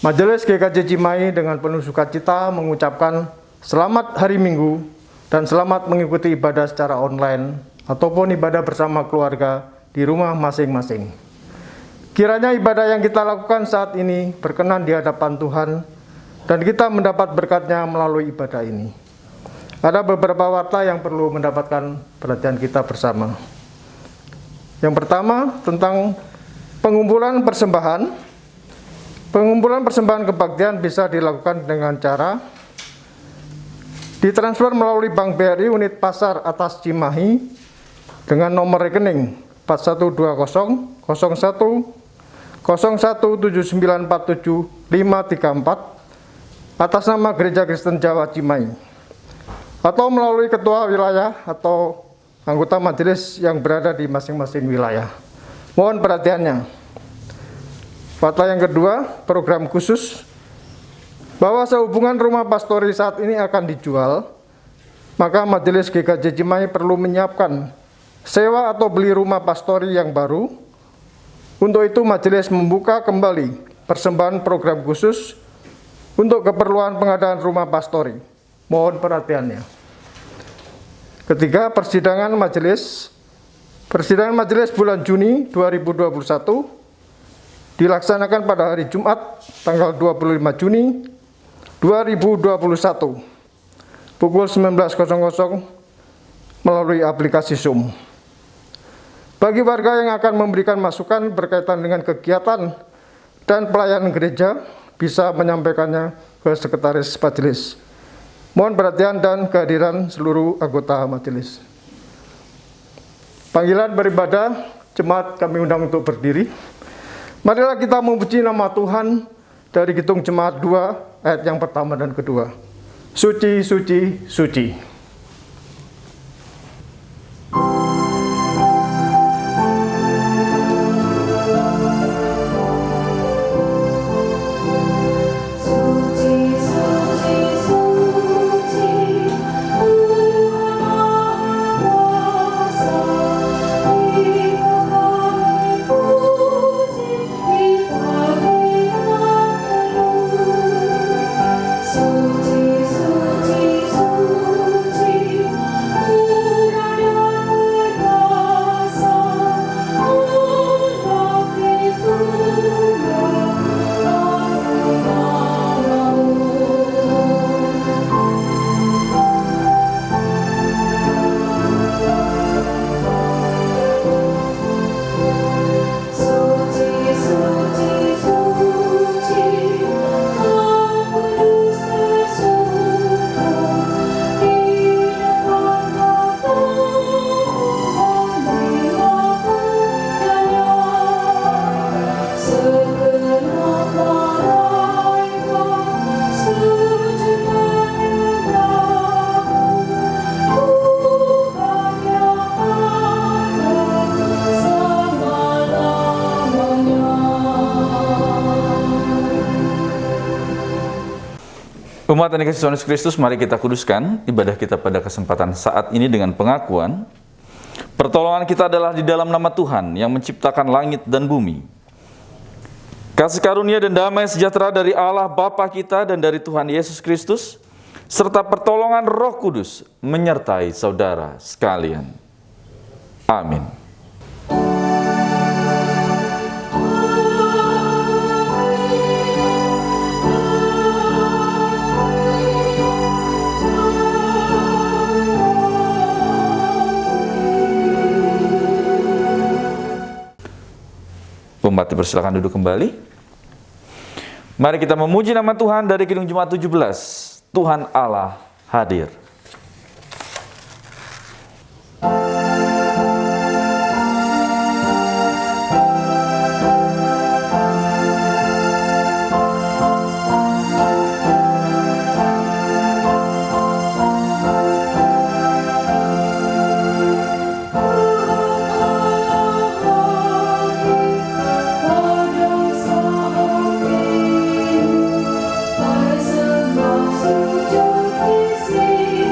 Majelis GKJ Cimahi dengan penuh sukacita mengucapkan selamat hari Minggu dan selamat mengikuti ibadah secara online ataupun ibadah bersama keluarga di rumah masing-masing. Kiranya ibadah yang kita lakukan saat ini berkenan di hadapan Tuhan dan kita mendapat berkat-Nya melalui ibadah ini. Ada beberapa warta yang perlu mendapatkan perhatian kita bersama. Yang pertama tentang pengumpulan persembahan. Pengumpulan persembahan kebaktian bisa dilakukan dengan cara ditransfer melalui Bank BRI unit pasar atas Cimahi dengan nomor rekening 4120 01 017947 534 atas nama Gereja Kristen Jawa Cimahi, atau melalui ketua wilayah atau anggota majelis yang berada di masing-masing wilayah. Mohon perhatiannya. Warta yang kedua, program khusus bahwa sehubungan rumah pastori saat ini akan dijual, maka Majelis GKJ Cimahi perlu menyiapkan sewa atau beli rumah pastori yang baru. Untuk itu majelis membuka kembali persembahan program khusus untuk keperluan pengadaan rumah pastori. Mohon perhatiannya. Ketiga, persidangan majelis bulan Juni 2021 dilaksanakan pada hari Jumat tanggal 25 Juni 2021 pukul 19.00 melalui aplikasi Zoom. Bagi warga yang akan memberikan masukan berkaitan dengan kegiatan dan pelayanan gereja bisa menyampaikannya ke sekretaris majelis. Mohon perhatian dan kehadiran seluruh anggota majelis. Panggilan beribadah, jemaat kami undang untuk berdiri. Marilah kita memuji nama Tuhan dari Kidung Jemaat 2 ayat yang pertama dan kedua. Suci, suci, suci. Umat yang dikasihi Tuhan Yesus Kristus, mari kita kuduskan ibadah kita pada kesempatan saat ini dengan pengakuan pertolongan kita adalah di dalam nama Tuhan yang menciptakan langit dan bumi. Kasih karunia dan damai sejahtera dari Allah Bapa kita dan dari Tuhan Yesus Kristus serta pertolongan Roh Kudus menyertai saudara sekalian. Amin. Umat dipersilakan duduk kembali. Mari kita memuji nama Tuhan dari Kidung Jemaat 17. Tuhan Allah hadir. Sujud di sini.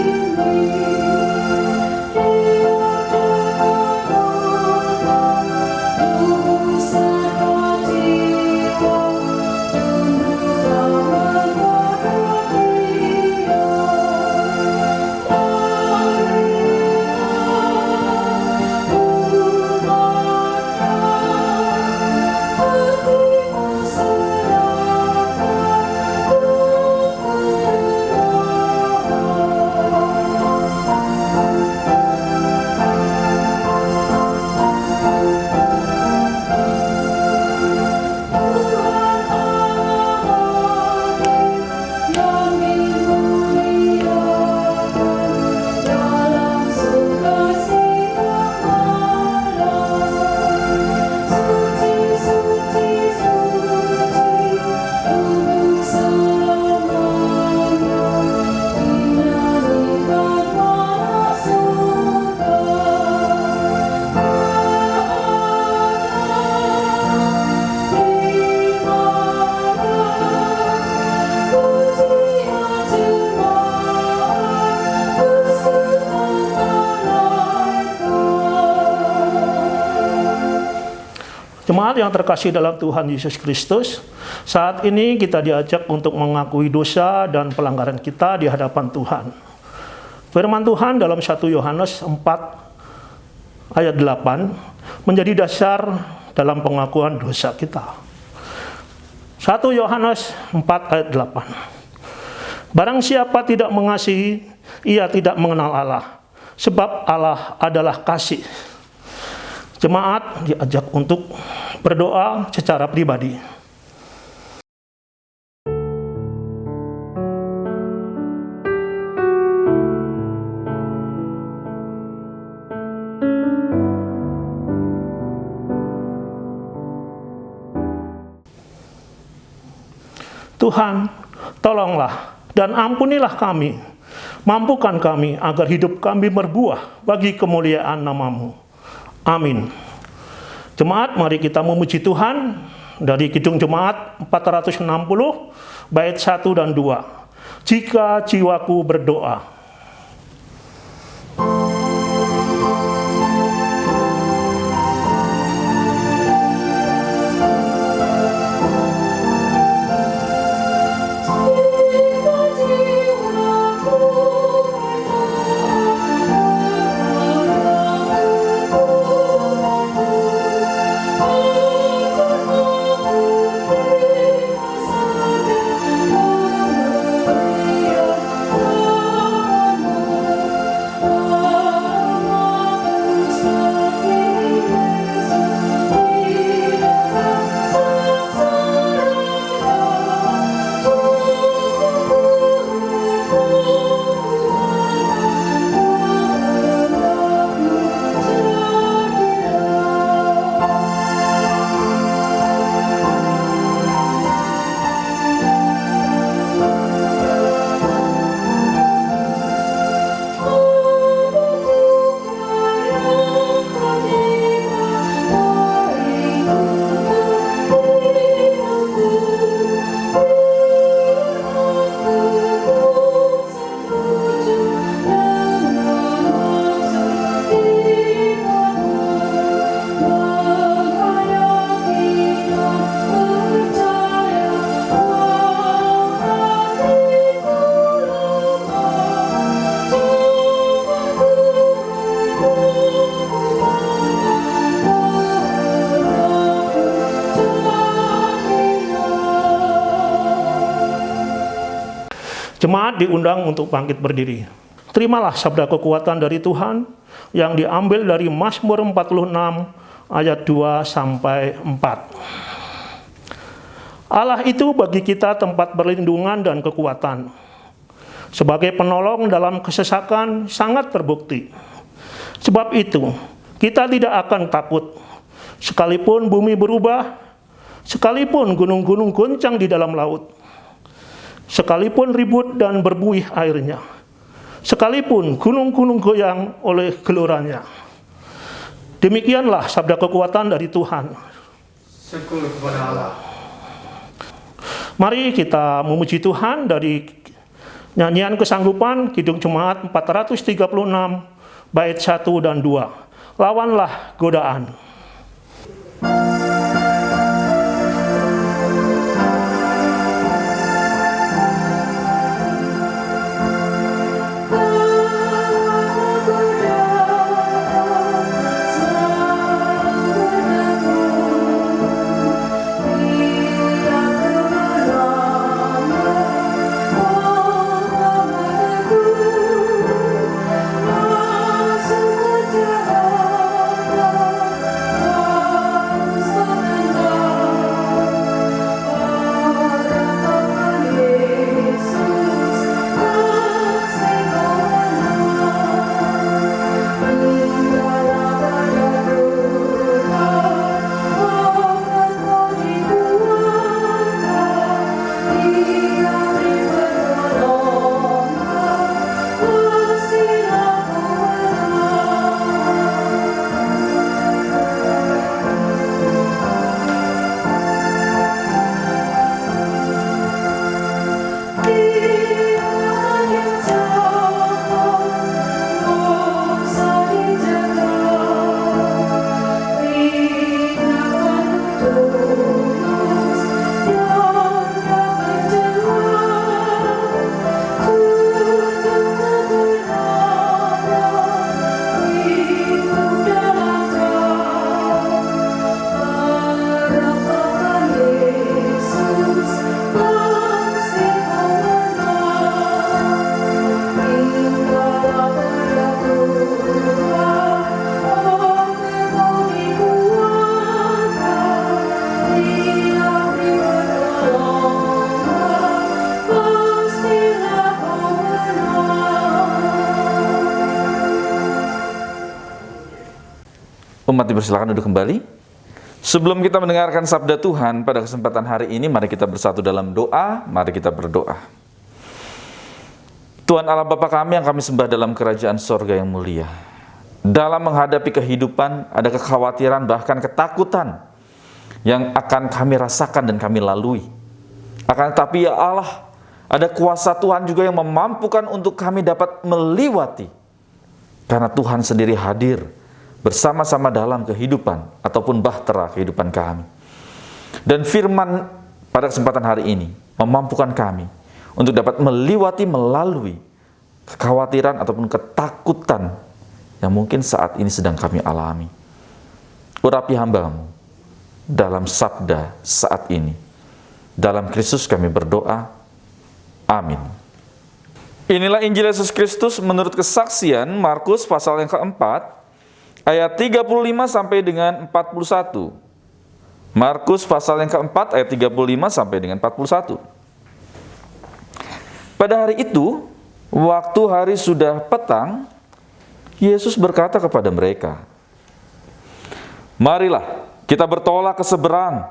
Jemaat yang terkasih dalam Tuhan Yesus Kristus, saat ini kita diajak untuk mengakui dosa dan pelanggaran kita di hadapan Tuhan. Firman Tuhan dalam 1 Yohanes 4 ayat 8 menjadi dasar dalam pengakuan dosa kita. 1 Yohanes 4 ayat 8. Barang siapa tidak mengasihi, ia tidak mengenal Allah, sebab Allah adalah kasih. Jemaat diajak untuk berdoa secara pribadi. Tuhan, tolonglah dan ampunilah kami. Mampukan kami agar hidup kami berbuah bagi kemuliaan nama-Mu. Amin. Jemaat, mari kita memuji Tuhan dari Kidung Jemaat 460 bait 1 dan 2. Jika jiwaku berdoa. Jemaat diundang untuk bangkit berdiri. Terimalah sabda kekuatan dari Tuhan yang diambil dari Mazmur 46 ayat 2 sampai 4. Allah itu bagi kita tempat perlindungan dan kekuatan. Sebagai penolong dalam kesesakan sangat terbukti. Sebab itu, kita tidak akan takut. Sekalipun bumi berubah, sekalipun gunung-gunung goncang di dalam laut, sekalipun ribut dan berbuih airnya, sekalipun gunung-gunung goyang oleh geloranya. Demikianlah sabda kekuatan dari Tuhan. Syukur kepada Allah. Mari kita memuji Tuhan dari nyanyian kesanggupan Kidung Jemaat 436 bait 1 dan 2. Lawanlah godaan. Umat dipersilakan duduk kembali. Sebelum kita mendengarkan sabda Tuhan pada kesempatan hari ini, mari kita bersatu dalam doa, mari kita berdoa. Tuhan Allah Bapa kami yang kami sembah dalam kerajaan sorga yang mulia. Dalam menghadapi kehidupan, ada kekhawatiran bahkan ketakutan yang akan kami rasakan dan kami lalui. Akan tetapi ya Allah, ada kuasa Tuhan juga yang memampukan untuk kami dapat meliwati. Karena Tuhan sendiri hadir bersama-sama dalam kehidupan ataupun bahtera kehidupan kami. Dan firman pada kesempatan hari ini memampukan kami untuk dapat meliwati melalui kekhawatiran ataupun ketakutan yang mungkin saat ini sedang kami alami. Urapi hamba-Mu dalam sabda saat ini. Dalam Kristus kami berdoa. Amin. Inilah Injil Yesus Kristus menurut kesaksian Markus pasal yang keempat, ayat 35 sampai dengan 41. Markus pasal yang keempat, ayat 35 sampai dengan 41. Pada hari itu, waktu hari sudah petang, Yesus berkata kepada mereka, "Marilah kita bertolak ke seberang."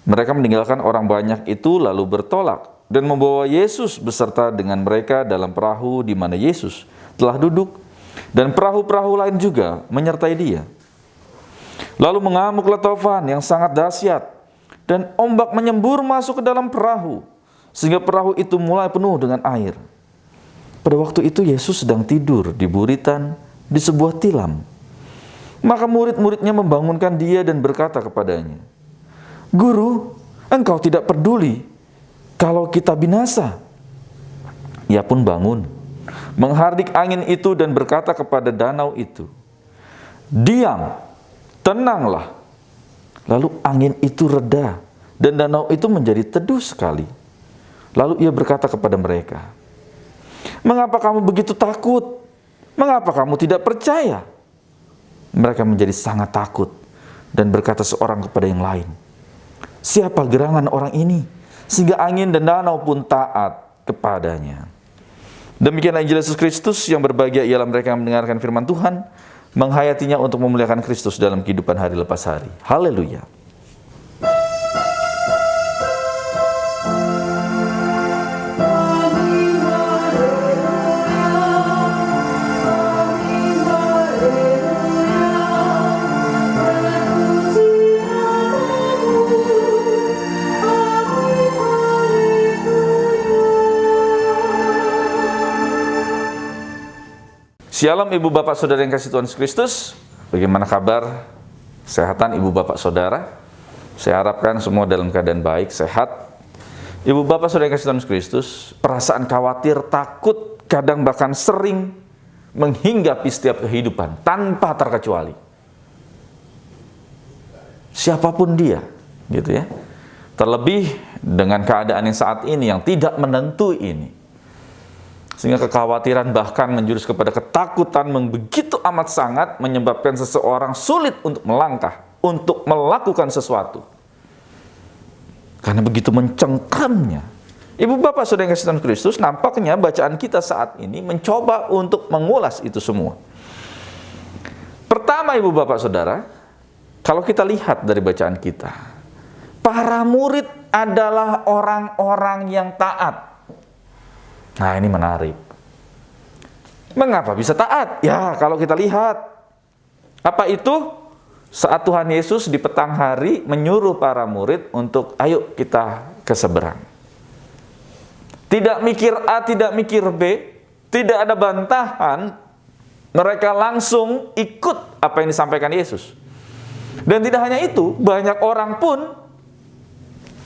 Mereka meninggalkan orang banyak itu lalu bertolak dan membawa Yesus beserta dengan mereka dalam perahu di mana Yesus telah duduk, dan perahu-perahu lain juga menyertai Dia. Lalu mengamuklah taufan yang sangat dahsyat, dan ombak menyembur masuk ke dalam perahu, sehingga perahu itu mulai penuh dengan air. Pada waktu itu Yesus sedang tidur di buritan di sebuah tilam. Maka murid-muridnya membangunkan Dia dan berkata kepadanya, "Guru, Engkau tidak peduli kalau kita binasa." Ia pun bangun, menghardik angin itu dan berkata kepada danau itu, "Diam, tenanglah." Lalu angin itu reda dan danau itu menjadi teduh sekali. Lalu ia berkata kepada mereka, "Mengapa kamu begitu takut? Mengapa kamu tidak percaya?" Mereka menjadi sangat takut dan berkata seorang kepada yang lain, "Siapa gerangan orang ini sehingga angin dan danau pun taat kepadanya?" Demikianlah Injil Yesus Kristus. Yang berbahagia ialah mereka yang mendengarkan firman Tuhan, menghayatinya untuk memuliakan Kristus dalam kehidupan hari lepas hari. Haleluya. Shalom Ibu Bapak Saudara yang kasih Tuhan Yesus Kristus. Bagaimana kabar kesehatan Ibu Bapak Saudara? Saya harapkan semua dalam keadaan baik, sehat. Ibu Bapak Saudara yang kasih Tuhan Yesus Kristus, perasaan khawatir, takut, kadang bahkan sering menghinggapi setiap kehidupan tanpa terkecuali. Siapapun dia, gitu ya. Terlebih dengan keadaan yang saat ini yang tidak menentu ini. Sehingga kekhawatiran bahkan menjurus kepada ketakutan yang begitu amat sangat menyebabkan seseorang sulit untuk melangkah, untuk melakukan sesuatu. Karena begitu mencengkamnya. Ibu Bapak Saudara yang kasih Tuhan Kristus, nampaknya bacaan kita saat ini mencoba untuk mengulas itu semua. Pertama Ibu Bapak Saudara, kalau kita lihat dari bacaan kita, para murid adalah orang-orang yang taat. Nah, ini menarik. Mengapa bisa taat? Ya, kalau kita lihat. Apa itu? Saat Tuhan Yesus di petang hari menyuruh para murid untuk ayo kita ke seberang. Tidak mikir A, tidak mikir B, tidak ada bantahan. Mereka langsung ikut apa yang disampaikan Yesus. Dan tidak hanya itu, banyak orang pun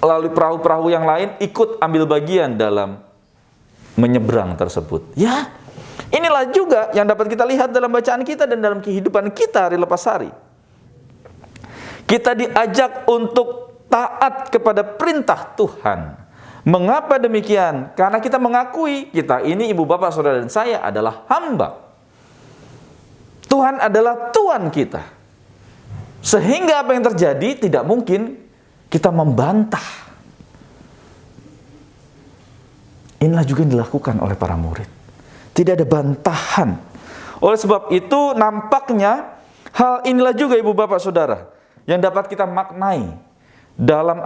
melalui perahu-perahu yang lain ikut ambil bagian dalam menyeberang tersebut. Ya, inilah juga yang dapat kita lihat dalam bacaan kita dan dalam kehidupan kita hari lepas hari. Kita diajak untuk taat kepada perintah Tuhan. Mengapa demikian? Karena kita mengakui kita ini, Ibu Bapak Saudara dan saya adalah hamba. Tuhan adalah Tuhan kita. Sehingga apa yang terjadi tidak mungkin kita membantah. Inilah juga yang dilakukan oleh para murid. Tidak ada bantahan. Oleh sebab itu nampaknya Hal inilah juga ibu bapak saudara yang dapat kita maknai dalam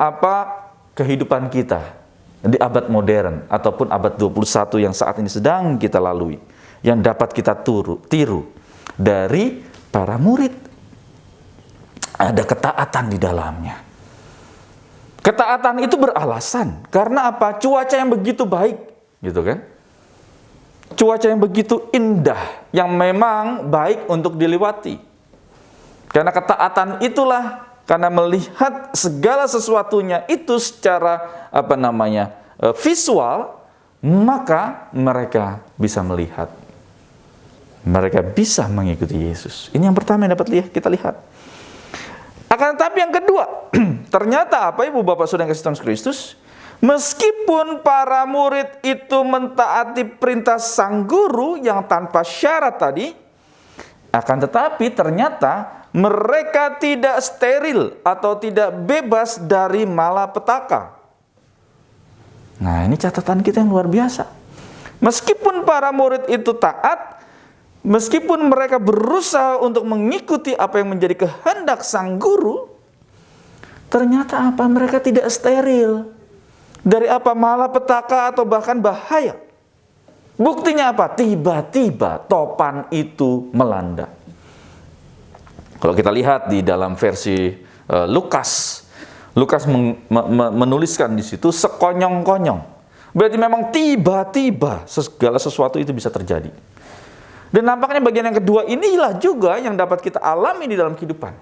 kehidupan kita di abad modern ataupun abad 21 yang saat ini sedang kita lalui, yang dapat kita tiru dari para murid. Ada ketaatan di dalamnya. Ketaatan itu beralasan karena apa? Cuaca yang begitu baik, gitu kan? Cuaca yang begitu indah, yang memang baik untuk dilewati. Karena ketaatan itulah, karena melihat segala sesuatunya itu secara visual, maka mereka bisa melihat. Mereka bisa mengikuti Yesus. Ini yang pertama yang dapat kita lihat. Akan tetapi yang kedua, ternyata ibu bapak saudara yang kasih Tuhan Kristus, meskipun para murid itu mentaati perintah sang guru yang tanpa syarat tadi, akan tetapi ternyata mereka tidak steril atau tidak bebas dari malapetaka. Nah, ini catatan kita yang luar biasa. Meskipun para murid itu taat, meskipun mereka berusaha untuk mengikuti apa yang menjadi kehendak sang guru, ternyata mereka tidak steril dari malapetaka atau bahkan bahaya. Buktinya tiba-tiba topan itu melanda. Kalau kita lihat di dalam versi Lukas menuliskan di situ sekonyong-konyong. Berarti memang tiba-tiba segala sesuatu itu bisa terjadi. Dan nampaknya bagian yang kedua inilah juga yang dapat kita alami di dalam kehidupan.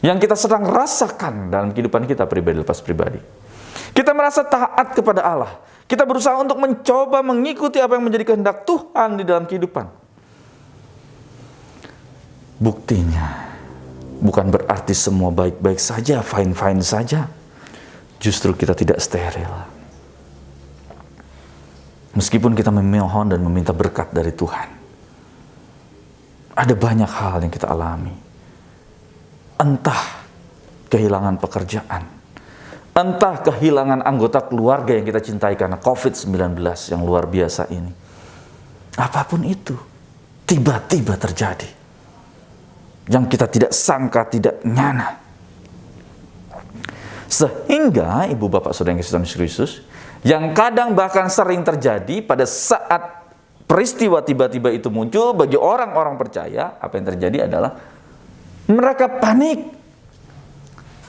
Yang kita sedang rasakan dalam kehidupan kita pribadi lepas pribadi. Kita merasa taat kepada Allah. Kita berusaha untuk mencoba mengikuti apa yang menjadi kehendak Tuhan di dalam kehidupan. Buktinya, bukan berarti semua baik-baik saja, fine-fine saja. Justru kita tidak steril. Meskipun kita memohon dan meminta berkat dari Tuhan, ada banyak hal yang kita alami. Entah kehilangan pekerjaan, entah kehilangan anggota keluarga yang kita cintai karena COVID-19 yang luar biasa ini. Apapun itu, tiba-tiba terjadi. Yang kita tidak sangka, tidak nyana. Sehingga ibu bapak saudara yang kasih Kristus, yang kadang bahkan sering terjadi pada saat peristiwa tiba-tiba itu muncul bagi orang-orang percaya, apa yang terjadi adalah mereka panik.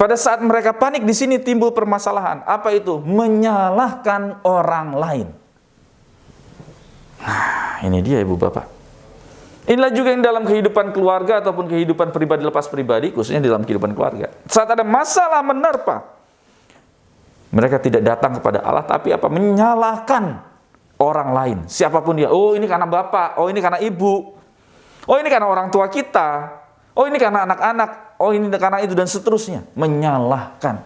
Pada saat mereka panik, di sini timbul permasalahan. Apa itu? Menyalahkan orang lain. Nah, ini dia ibu bapak. Inilah juga yang dalam kehidupan keluarga ataupun kehidupan pribadi lepas pribadi, khususnya dalam kehidupan keluarga. Saat ada masalah menerpa, mereka tidak datang kepada Allah, tapi menyalahkan orang lain. Siapapun dia. Oh, ini karena bapak. Oh, ini karena ibu. Oh, ini karena orang tua kita. Oh, ini karena anak-anak. Oh, ini karena itu dan seterusnya. Menyalahkan.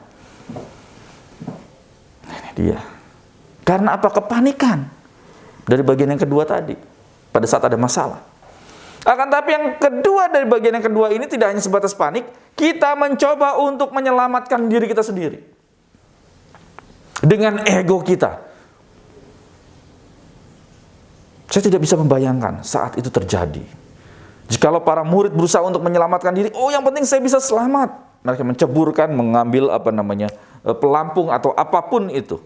Ini dia. Karena kepanikan. Dari bagian yang kedua tadi. Pada saat ada masalah. Akan tapi yang kedua dari bagian yang kedua ini tidak hanya sebatas panik, kita mencoba untuk menyelamatkan diri kita sendiri. Dengan ego kita. Saya tidak bisa membayangkan saat itu terjadi. Jikalau para murid berusaha untuk menyelamatkan diri, oh yang penting saya bisa selamat. Mereka menceburkan, mengambil pelampung atau apapun itu.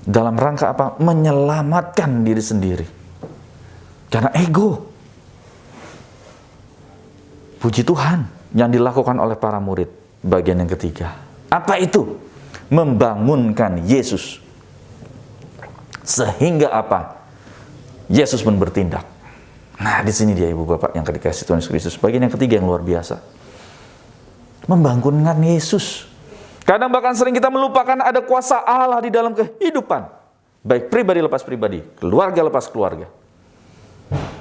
Dalam rangka menyelamatkan diri sendiri. Karena ego. Puji Tuhan yang dilakukan oleh para murid. Bagian yang ketiga. Apa itu? Membangunkan Yesus. Sehingga Yesus pun bertindak. Nah, di sini dia ibu bapak yang dikasih Tuhan Yesus Kristus. Bagian yang ketiga yang luar biasa. Membangunkan Yesus. Kadang bahkan sering kita melupakan ada kuasa Allah di dalam kehidupan. Baik pribadi lepas pribadi, keluarga lepas keluarga.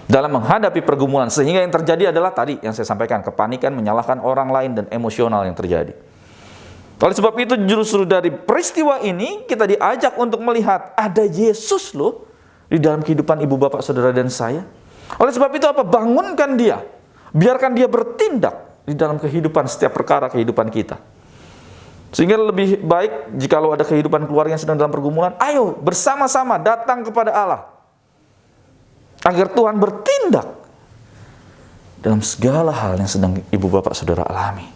Dalam menghadapi pergumulan, sehingga yang terjadi adalah tadi yang saya sampaikan, kepanikan, menyalahkan orang lain dan emosional yang terjadi. Oleh sebab itu justru dari peristiwa ini kita diajak untuk melihat ada Yesus loh di dalam kehidupan ibu bapak saudara dan saya. Oleh sebab itu bangunkan dia, biarkan dia bertindak di dalam kehidupan setiap perkara kehidupan kita. Sehingga lebih baik jikalau ada kehidupan keluarga yang sedang dalam pergumulan, ayo bersama-sama datang kepada Allah. Agar Tuhan bertindak. dalam segala hal yang sedang ibu bapak saudara alami.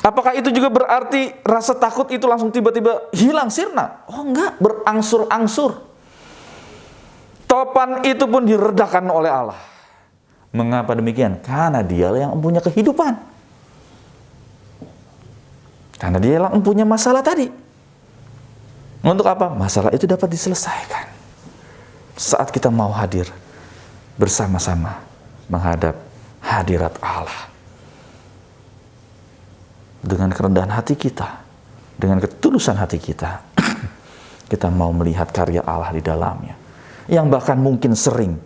Apakah itu juga berarti rasa takut itu langsung tiba-tiba hilang sirna? Oh enggak, berangsur-angsur. Topan itu pun diredakan oleh Allah. Mengapa demikian? Karena Dialah yang mempunyai kehidupan. Karena Dialah yang mempunyai masalah tadi. Untuk apa? Masalah itu dapat diselesaikan saat kita mau hadir bersama-sama menghadap hadirat Allah. Dengan kerendahan hati kita, dengan ketulusan hati kita, kita mau melihat karya Allah di dalamnya. Yang bahkan mungkin sering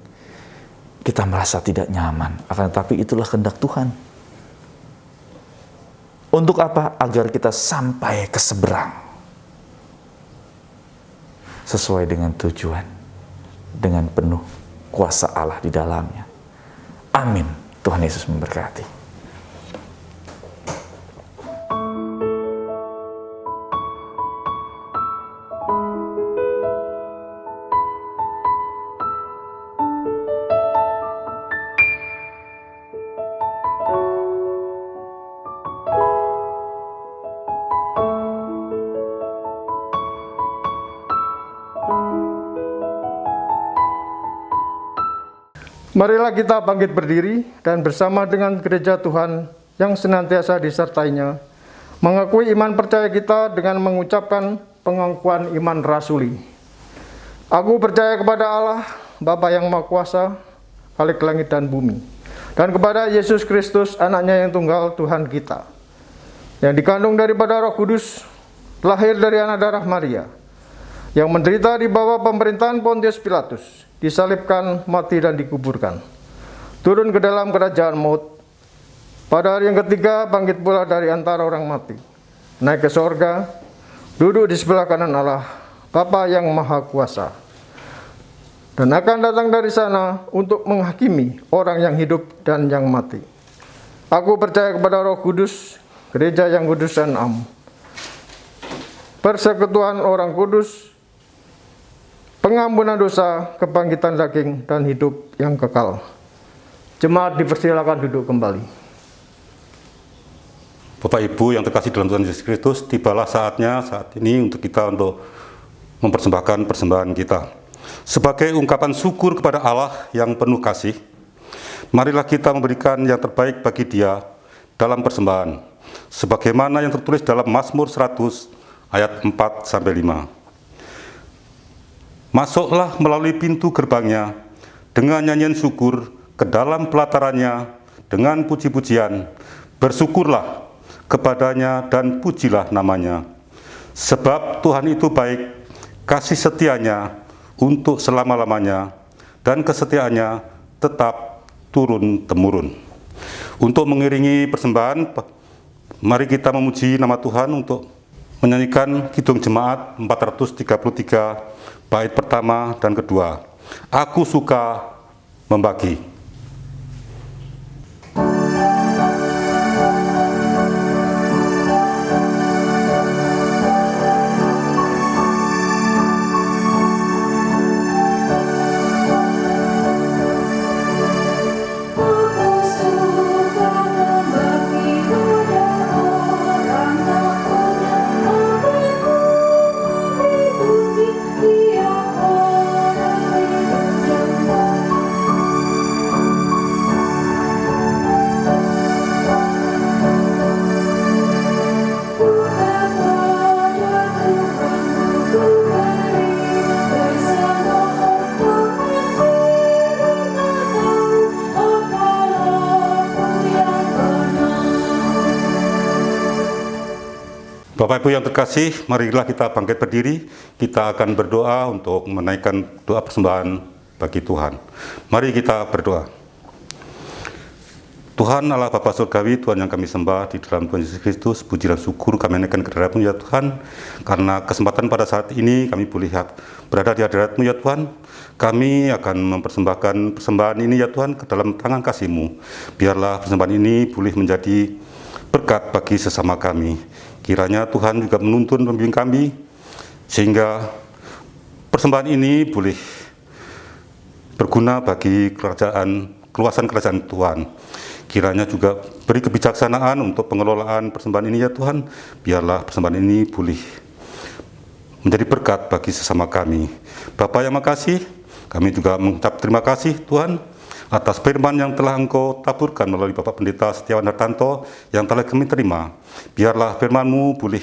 kita merasa tidak nyaman, akan tetapi itulah kehendak Tuhan. Untuk apa? Agar kita sampai ke seberang. Sesuai dengan tujuan, dengan penuh kuasa Allah di dalamnya. Amin. Tuhan Yesus memberkati. Marilah kita bangkit berdiri dan bersama dengan gereja Tuhan yang senantiasa disertainya, mengakui iman percaya kita dengan mengucapkan pengakuan iman rasuli. Aku percaya kepada Allah, Bapa yang Maha Kuasa, Khalik langit dan bumi, dan kepada Yesus Kristus, anaknya yang tunggal Tuhan kita, yang dikandung daripada Roh Kudus, lahir dari anak darah Maria, yang menderita di bawah pemerintahan Pontius Pilatus, disalibkan, mati dan dikuburkan, turun ke dalam kerajaan maut, pada hari yang ketiga bangkit pula dari antara orang mati, naik ke sorga, duduk di sebelah kanan Allah, Bapa yang Maha Kuasa, dan akan datang dari sana untuk menghakimi orang yang hidup dan yang mati. Aku percaya kepada Roh Kudus, gereja yang kudus dan am, persekutuan orang kudus, pengampunan dosa, kebangkitan daging, dan hidup yang kekal. Jemaat dipersilakan duduk kembali. Bapak Ibu yang terkasih dalam Tuhan Yesus Kristus, tibalah saatnya saat ini untuk kita untuk mempersembahkan persembahan kita. Sebagai ungkapan syukur kepada Allah yang penuh kasih, marilah kita memberikan yang terbaik bagi Dia dalam persembahan, sebagaimana yang tertulis dalam Mazmur 100 ayat 4-5. Masuklah melalui pintu gerbangnya dengan nyanyian syukur, ke dalam pelatarannya dengan puji-pujian. Bersyukurlah kepadanya dan pujilah namanya. Sebab Tuhan itu baik, kasih setianya untuk selama-lamanya, dan kesetiaannya tetap turun-temurun. Untuk mengiringi persembahan, mari kita memuji nama Tuhan untuk menyanyikan Kidung Jemaat 433 bait pertama dan kedua. Aku suka membagi. Bapak Ibu yang terkasih, marilah kita bangkit berdiri. Kita akan berdoa untuk menaikkan doa persembahan bagi Tuhan. Mari kita berdoa. Tuhan Allah Bapa Surgawi, Tuhan yang kami sembah di dalam Tuhan Yesus Kristus, puji dan syukur kami naikkan ke hadirat-Mu ya Tuhan, karena kesempatan pada saat ini kami boleh berada di hadirat-Mu ya Tuhan. Kami akan mempersembahkan persembahan ini ya Tuhan ke dalam tangan kasih-Mu. Biarlah persembahan ini boleh menjadi berkat bagi sesama kami. Kiranya Tuhan juga menuntun pembimbing kami, sehingga persembahan ini boleh berguna bagi kerajaan keluasan kerajaan Tuhan. Kiranya juga beri kebijaksanaan untuk pengelolaan persembahan ini ya Tuhan. Biarlah persembahan ini pulih menjadi berkat bagi sesama kami. Bapa yang makasih, kami juga mengucap terima kasih Tuhan atas firman yang telah Engkau taburkan melalui Bapak Pendeta Setiawan Hartanto yang telah kami terima. Biarlah firman-Mu boleh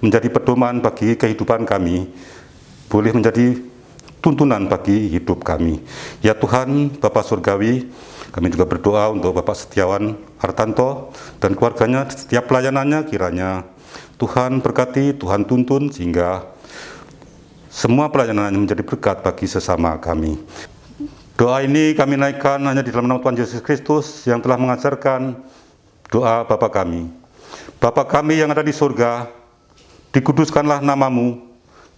menjadi pedoman bagi kehidupan kami, boleh menjadi tuntunan bagi hidup kami. Ya Tuhan, Bapa Surgawi, kami juga berdoa untuk Bapak Setiawan Hartanto dan keluarganya, setiap pelayanannya kiranya Tuhan berkati, Tuhan tuntun sehingga semua pelayanannya menjadi berkat bagi sesama kami. Doa ini kami naikkan hanya di dalam nama Tuhan Yesus Kristus yang telah mengajarkan doa Bapa kami. Bapa kami yang ada di surga, dikuduskanlah namamu,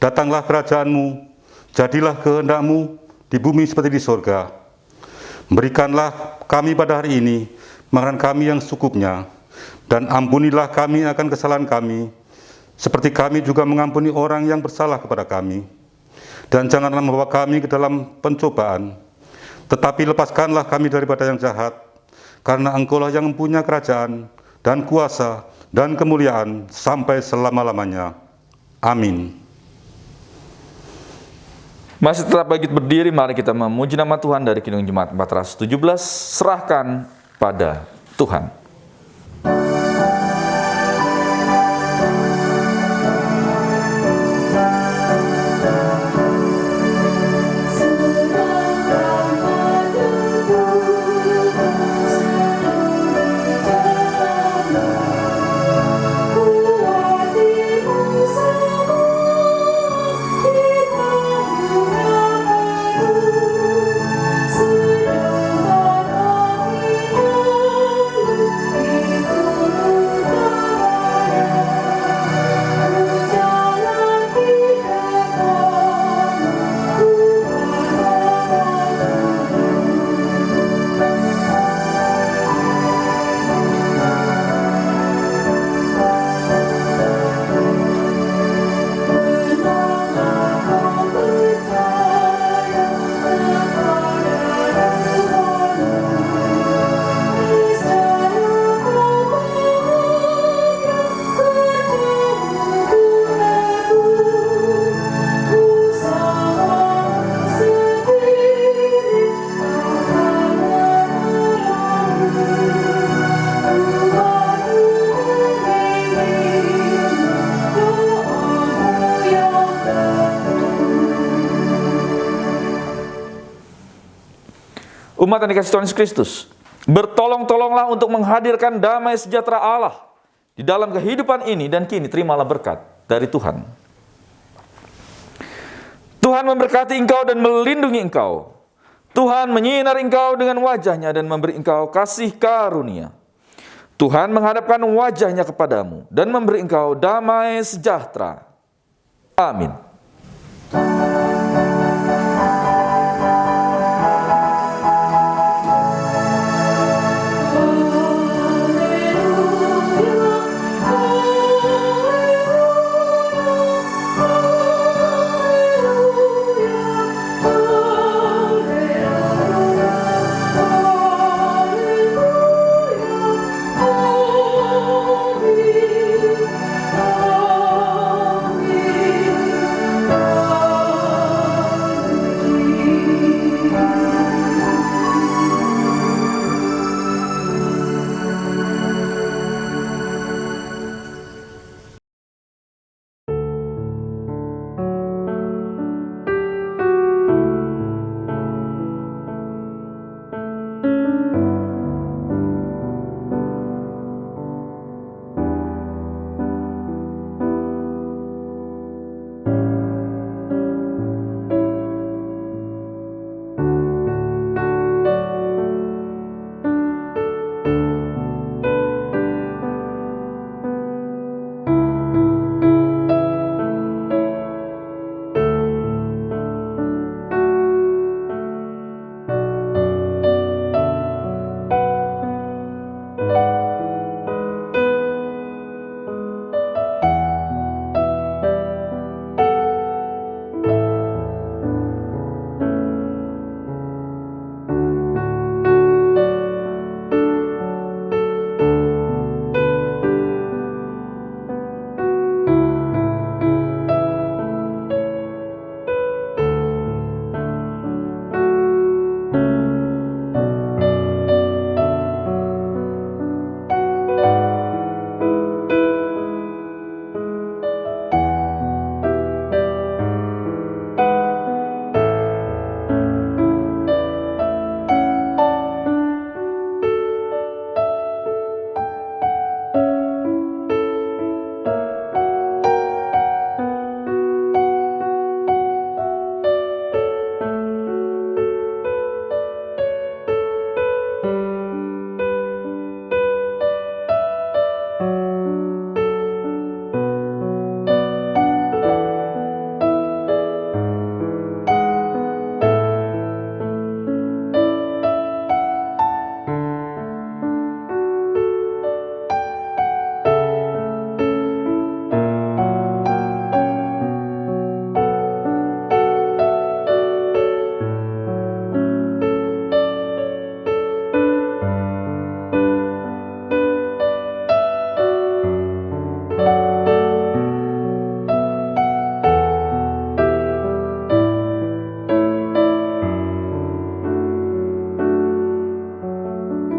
datanglah kerajaanmu, jadilah kehendak-Mu di bumi seperti di surga. Berikanlah kami pada hari ini makanan kami yang secukupnya, dan ampunilah kami akan kesalahan kami, seperti kami juga mengampuni orang yang bersalah kepada kami. Dan janganlah membawa kami ke dalam pencobaan, tetapi lepaskanlah kami daripada yang jahat, karena Engkau-lah yang mempunyai kerajaan, dan kuasa, dan kemuliaan, sampai selama-lamanya. Amin. Masih tetap bangkit berdiri, mari kita memuji nama Tuhan dari Kidung Jemaat 417, serahkan pada Tuhan. Umat yang dikasihi Tuhan Yesus Kristus, bertolong-tolonglah untuk menghadirkan damai sejahtera Allah di dalam kehidupan ini, dan kini terimalah berkat dari Tuhan. Tuhan memberkati engkau dan melindungi engkau. Tuhan menyinari engkau dengan wajah-Nya dan memberi engkau kasih karunia. Tuhan menghadapkan wajah-Nya kepadamu dan memberi engkau damai sejahtera. Amin.